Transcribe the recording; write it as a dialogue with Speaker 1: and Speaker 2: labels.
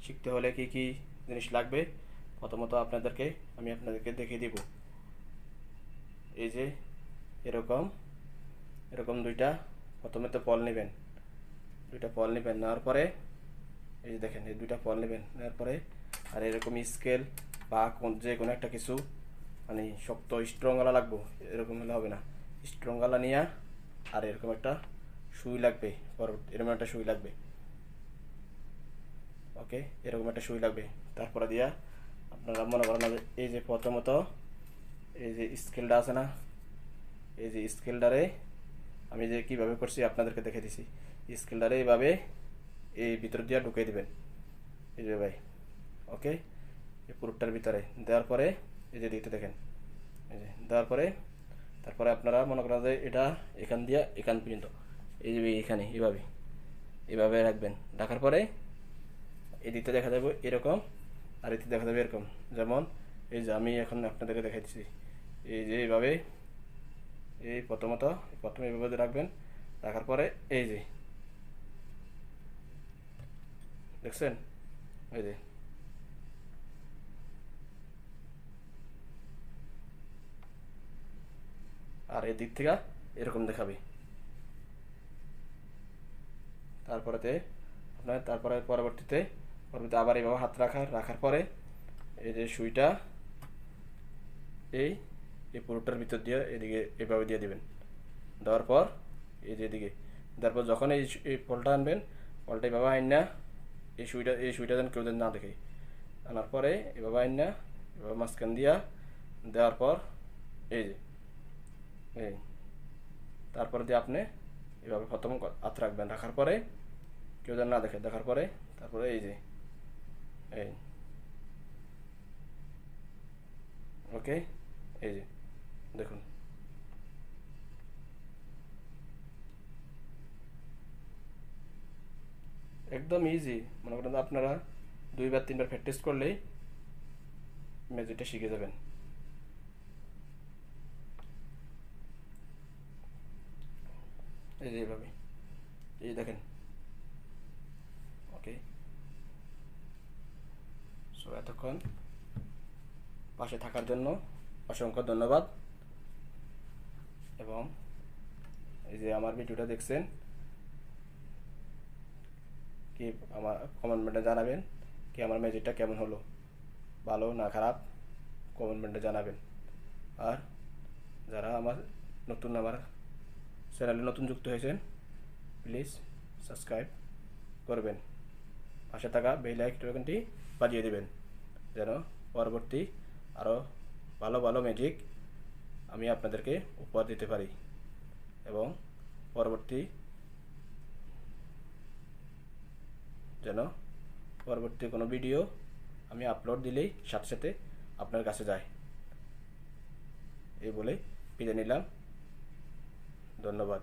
Speaker 1: শিখতে হলে কি কি জিনিস লাগবে প্রথমত আমি আপনাদেরকে দেখিয়ে দিব। এই যে এরকম এরকম প্রথমে তো পল নেবেন, দুইটা পল নেবেন, নেওয়ার পরে এই যে দেখেন এই দুইটা পল নেবেন, নেওয়ার পরে আর এরকম স্কেল বা যে কোনো একটা কিছু মানে শক্ত স্ট্রং গালা লাগবো, এরকম হলে হবে না। স্ট্রং গালা নিয়ে আর এরকম একটা সুই লাগবে, এরকম একটা সুই লাগবে। ওকে, এরকম একটা সুই লাগবে। তারপরে দিয়া আপনারা মনে করেন এই যে প্রথমত এই যে স্কেলটা আছে না, এই যে স্কেলটারে আমি যে কীভাবে করছি আপনাদেরকে দেখে দিছি। স্কেলটারে এইভাবে এই ভিতর দিয়ে ঢুকিয়ে দিবেন, এই যে ভাই। ওকে, এই পুরোটার ভিতরে দেওয়ার পরে এই যে দিতে দেখেন, এই যে দেওয়ার পরে তারপরে আপনারা মনে করেন যে এটা এখান দিয়ে এখান পর্যন্ত এই যে এখানে এইভাবে এইভাবে রাখবেন। রাখার পরে এই দিকটা দেখা যাবে এরকম, আর এতে দেখা যাবে এরকম। যেমন এই যে আমি এখন আপনাদেরকে দেখাচ্ছি, এই যে এইভাবে এই প্রথমে এইভাবে রাখবেন। রাখার পরে এই যে দেখছেন, এই যে আর এই দিক থেকে এরকম দেখাবে। তারপরে পরবর্তীতে আবার এইভাবে হাত রাখার পরে এই যে সুইটা এই এই পুরোটার ভিতর দিয়ে এদিকে এভাবে দিয়ে দিবেন। দেওয়ার পর এই যে এদিকে তারপর যখন এই ফলটা আনবেন, ফলটা এভাবে আইন না, এই সুইটা যেন কেউ যেন না দেখে। আনার পরে এভাবে আইন না, এভাবে মাঝখান দিয়া দেওয়ার পর এই যে এই তারপরে দিয়ে আপনি এভাবে প্রথম হাত রাখবেন। রাখার পরে কেউ যেন না দেখে, দেখার পরে তারপরে এই যে এই ওকে, এই যে দেখুন একদম ইজি। মনে করেন আপনারা 2 বার 3 বার প্র্যাকটিস করলেই ম্যাজিকটা শিখে যাবেন। এই যে এইভাবে, এই দেখেন। ওকে, সো এতক্ষণ পাশে থাকার জন্য অসংখ্য ধন্যবাদ। এবং এই যে আমার ভিডিওটা দেখছেন, কি আমার কমেন্টে জানাবেন কি আমার ম্যাজিকটা কেমন হলো, ভালো না খারাপ কমেন্টে জানাবেন। আর যারা আমার চ্যানেলে নতুন যুক্ত হয়েছেন প্লিজ সাবস্ক্রাইব করবেন, পাশে থাকা বেল আইকনটি বাজিয়ে দেবেন যেন পরবর্তী আরও ভালো ভালো ম্যাজিক আমি আপনাদেরকে উপহার দিতে পারি। এবং পরবর্তী কোনো ভিডিও আমি আপলোড দিলেই সাথে সাথে আপনার কাছে যায়। এই বলে বিদায় নিলাম, ধন্যবাদ।